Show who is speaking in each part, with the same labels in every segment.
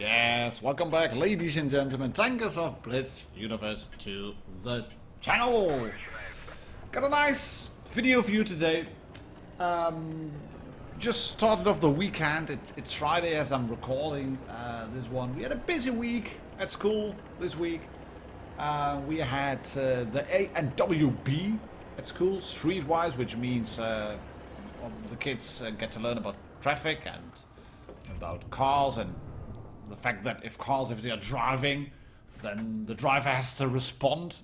Speaker 1: Yes, welcome back, ladies and gentlemen, tankers of Blitz Universe to the channel. Got a nice video for you today. Just started off the weekend. It's Friday as I'm recording this one. We had a busy week at school this week. We had the A and WB at school, streetwise, which means the kids get to learn about traffic and about cars and the fact that if they are driving, then the driver has to respond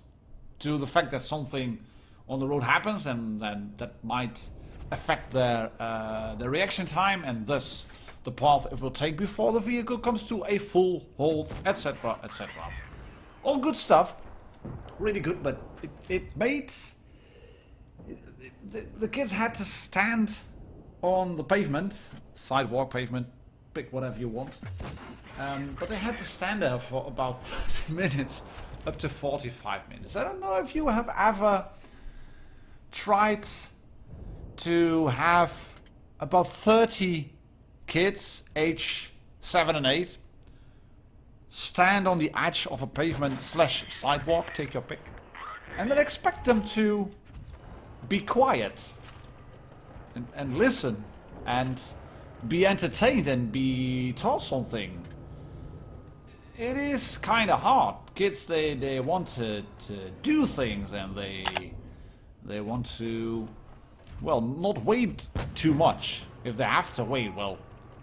Speaker 1: to the fact that something on the road happens, and then that might affect their reaction time and thus the path it will take before the vehicle comes to a full halt, etc, etc. All good stuff, really good, but it made the kids had to stand on the pavement, sidewalk, pavement, pick whatever you want. But they had to stand there for about 30 minutes, up to 45 minutes. I don't know if you have ever tried to have about 30 kids, age 7 and 8, stand on the edge of a pavement / sidewalk, take your pick, and then expect them to be quiet and listen and be entertained and be taught something. It is kind of hard. Kids, they want to do things, and they want to, well, not wait too much. If they have to wait, well,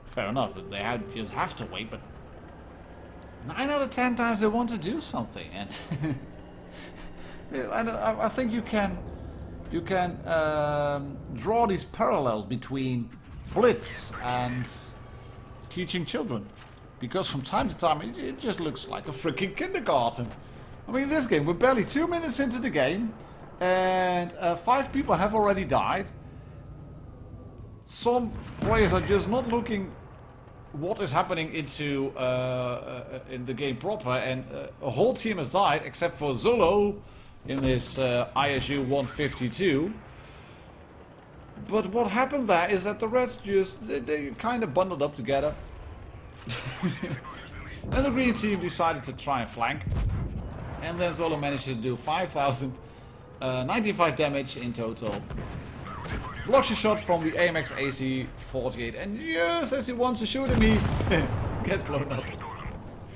Speaker 1: fair enough. If they just have to wait, but 9 out of 10 times they want to do something, and I think you can draw these parallels between Blitz and teaching children, because from time to time it just looks like a freaking kindergarten. I mean, this game, we're barely 2 minutes into the game, and 5 people have already died. Some players are just not looking what is happening into in the game proper, and a whole team has died except for Zolo in his ISU 152. But what happened there is that the Reds just, they kind of bundled up together. And the green team decided to try and flank. And then Zolo managed to do 5,095 damage in total. Blocks a shot from the AMX AC-48, and just as he wants to shoot him, he gets blown up.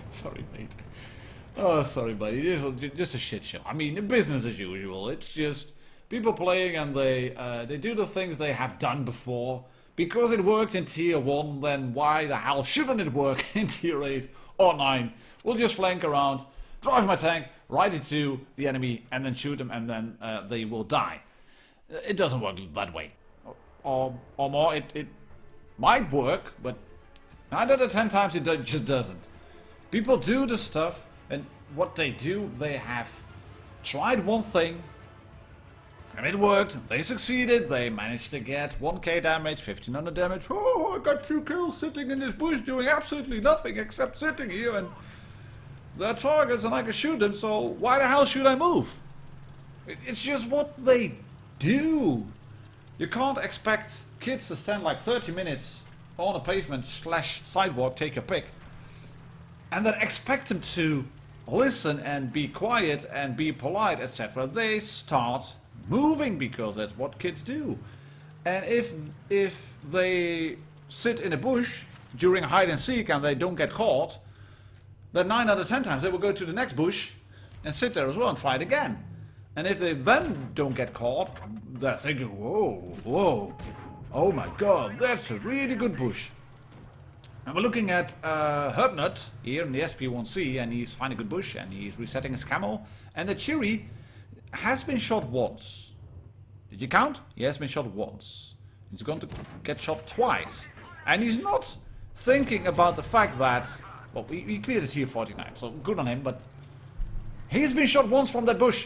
Speaker 1: Sorry, mate. Oh, sorry, buddy. This was just a shit show. I mean, business as usual. It's just people playing, and they do the things they have done before. Because it worked in Tier 1, then why the hell shouldn't it work in Tier 8 or 9? We'll just flank around, drive my tank right into the enemy, and then shoot them, and then they will die. It doesn't work that way. Or more, it might work, but 9 out of 10 times it just doesn't. People do the stuff, and what they do, they have tried one thing, and it worked. They succeeded. They managed to get 1k damage, 1500 damage. Oh, I got 2 kills sitting in this bush doing absolutely nothing except sitting here, and they're targets and I can shoot them, so why the hell should I move? It's just what they do. You can't expect kids to stand like 30 minutes on a pavement / sidewalk, take your pick, and then expect them to listen and be quiet and be polite, etc. They start moving, because that's what kids do. And if they sit in a bush during hide and seek and they don't get caught, then 9 out of 10 times they will go to the next bush and sit there as well and try it again. And if they then don't get caught, they're thinking, whoa, oh my god, that's a really good bush. And we're looking at Herbnut here in the SP1C, and he's finding a good bush, and he's resetting his camo. And the Cheery has been shot once. Did you count? He has been shot once. He's going to get shot twice. And he's not thinking about the fact that, well, he cleared his T49, so good on him, but he's been shot once from that bush.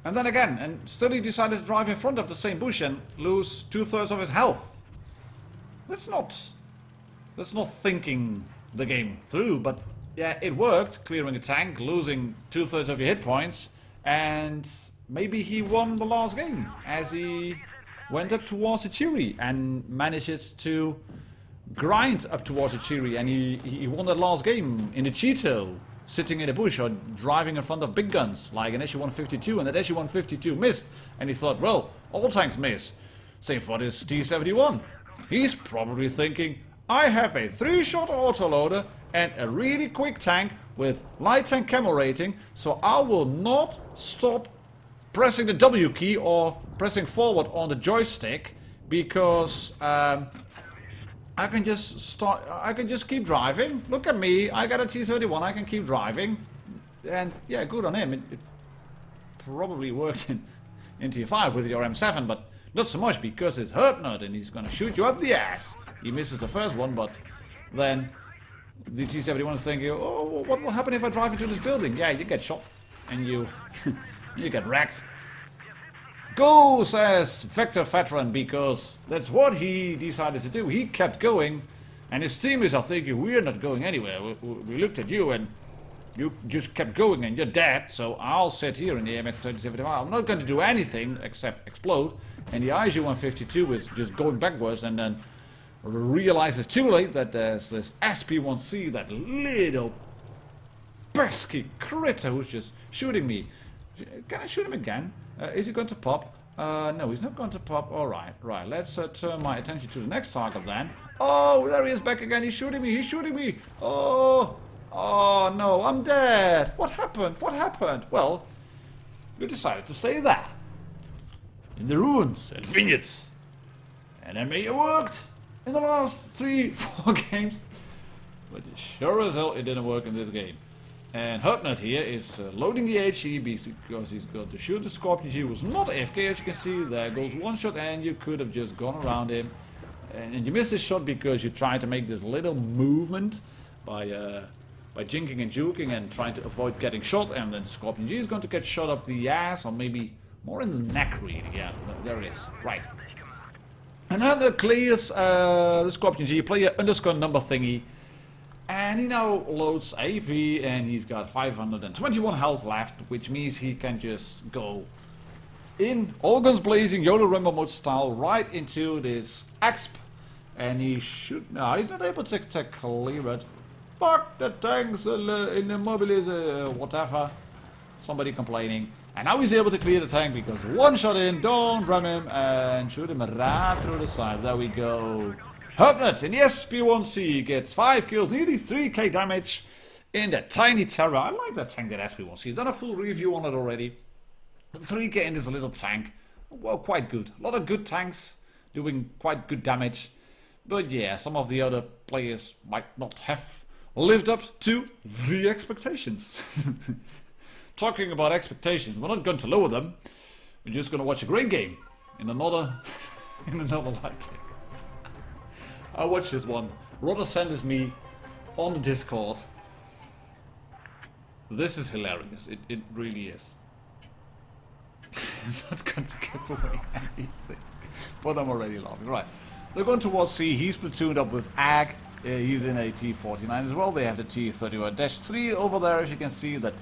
Speaker 1: And then again, and still he decided to drive in front of the same bush and lose 2/3 of his health. That's not thinking the game through, but yeah, it worked, clearing a tank, losing 2/3 of your hit points, and maybe he won the last game as he went up towards the Cheery and manages to grind up towards the Chiri, and he won that last game in the Cheeto, sitting in a bush or driving in front of big guns like an SU-152, and that SU-152 missed, and he thought, well, all tanks miss. Same for this T-71. He's probably thinking, I have a 3-shot autoloader and a really quick tank with light tank camo rating, so I will not stop pressing the W key or pressing forward on the joystick, because I can just keep driving. Look at me, I got a T-31, I can keep driving. And yeah, good on him. It probably worked in Tier 5 with your M7, but not so much because it's Hertnut and he's gonna shoot you up the ass. He misses the first one, but then the T-71 is thinking, oh, what will happen if I drive into this building? Yeah, you get shot and you you get wrecked. Go, says Vector Veteran, because that's what he decided to do. He kept going, and his teammates are thinking, we're not going anywhere. We looked at you and you just kept going and you're dead, so I'll sit here in the AMX-3075. I'm not going to do anything except explode. And the ISU-152 is just going backwards, and then realizes too late that there's this SP-1C, that little pesky critter who's just shooting me. Can I shoot him again? Is he going to pop? No, he's not going to pop. Alright, right. Let's turn my attention to the next target then. Oh, there he is back again. He's shooting me. He's shooting me. Oh, no, I'm dead. What happened? What happened? Well, you decided to say that. In the ruins and vineyards. And I may have worked in the last 3-4 games. But sure as hell it didn't work in this game. And Hertnut here is loading the HE because he's got to shoot the Scorpion G, who's not AFK, as you can see. There goes one shot, and you could have just gone around him. And you missed this shot because you tried to make this little movement by jinking and juking and trying to avoid getting shot. And then Scorpion G is going to get shot up the ass, or maybe more in the neck, really. Yeah, there it is. Right. Another clears the Scorpion G, player underscore number thingy. And he now loads AP, and he's got 521 health left, which means he can just go in all guns blazing, YOLO Rambo mode style, right into this exp. And he should... No, he's not able to clear it. Fuck the tanks in the mobilis, whatever. Somebody complaining. And now he's able to clear the tank because one shot in, don't ram him, and shoot him right through the side. There we go. Hertnut in the SP-1C gets 5 kills, nearly 3k damage in that tiny Terror. I like that tank, that SP-1C. I've done a full review on it already. 3k in this little tank. Well, quite good. A lot of good tanks doing quite good damage. But yeah, some of the other players might not have lived up to the expectations. Talking about expectations, we're not going to lower them. We're just going to watch a great game in another light tank. I watched this one. Rodder sent this me on the Discord. This is hilarious. It really is. I'm not going to give away anything. But I'm already laughing. Right. They're going towards C. He's platooned up with Ag. He's in a T49 as well. They have the T31-3 over there, as you can see. That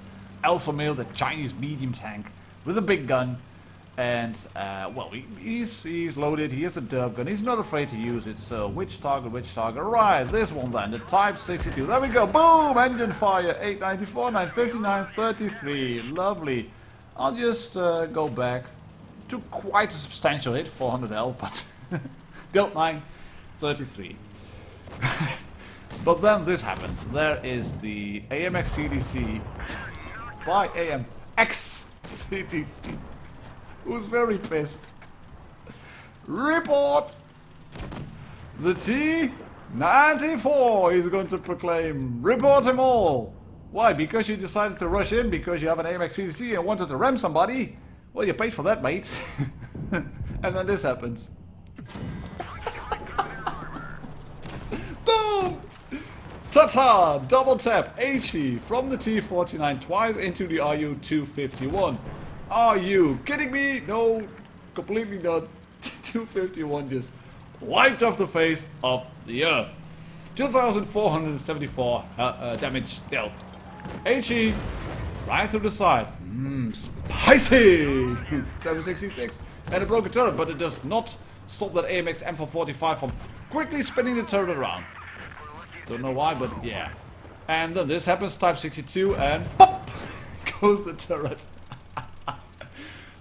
Speaker 1: Alpha Male, the Chinese medium tank with a big gun. And, well, he's loaded, he has a derp gun, he's not afraid to use it, so which target? Right, this one then, the Type 62, there we go, boom, engine fire, 894, 950, 933, lovely. I'll just go back, took quite a substantial hit, 400 health, but dealt 933. But then this happens, there is the AMX CDC by AMX CDC. Who's very pissed. Report! The T94 is going to proclaim, report them all! Why? Because you decided to rush in because you have an AMX CDC and wanted to ram somebody? Well, you paid for that, mate. And then this happens. Boom! Ta-ta! Double tap HE from the T49 twice into the RU-251. Are you kidding me? No, completely not. 251 just wiped off the face of the earth. 2,474 damage dealt. HE right through the side. Spicy! 766. And a broken turret, but it does not stop that AMX M445 from quickly spinning the turret around. Don't know why, but yeah. And then this happens, Type 62, and pop goes the turret.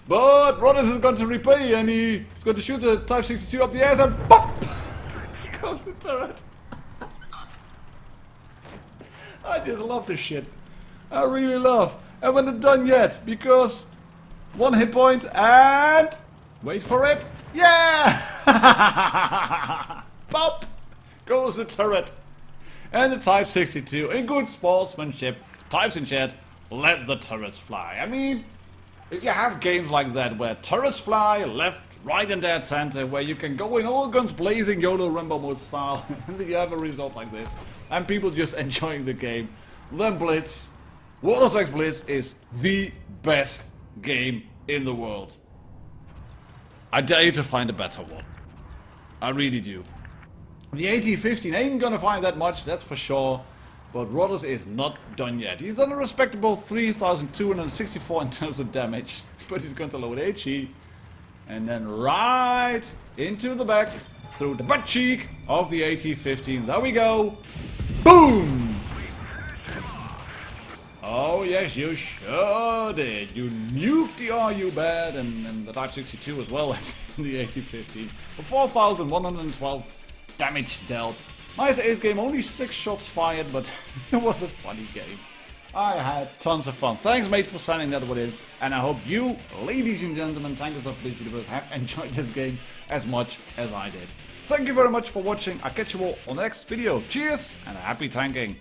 Speaker 1: But Rodders is going to repay, and he's going to shoot the Type 62 up the ass, and pop goes the turret. I just love this shit. I really love. And we're not done yet, because one hit point and wait for it. Yeah! Pop goes the turret. And the Type 62, in good sportsmanship, types in chat, let the turrets fly. I mean, if you have games like that where turrets fly left, right and dead center, where you can go in all guns blazing YOLO Rambo mode style, and you have a result like this, and people just enjoying the game, then Blitz, Warlords X Blitz is the best game in the world. I dare you to find a better one. I really do. The AT-15 ain't gonna find that much, that's for sure. But Rodders is not done yet. He's done a respectable 3,264 in terms of damage. But he's going to load HE. And then right into the back, through the butt cheek of the AT-15. There we go. Boom! Oh yes, you sure did. You nuked the RU bad and the Type 62 as well as the AT-15. For 4,112 damage dealt. Nice ace game, only 6 shots fired, but it was a funny game. I had tons of fun. Thanks mate for sending that one in. And I hope you, ladies and gentlemen, tankers of Blitz Universe, have enjoyed this game as much as I did. Thank you very much for watching. I'll catch you all on the next video. Cheers and happy tanking.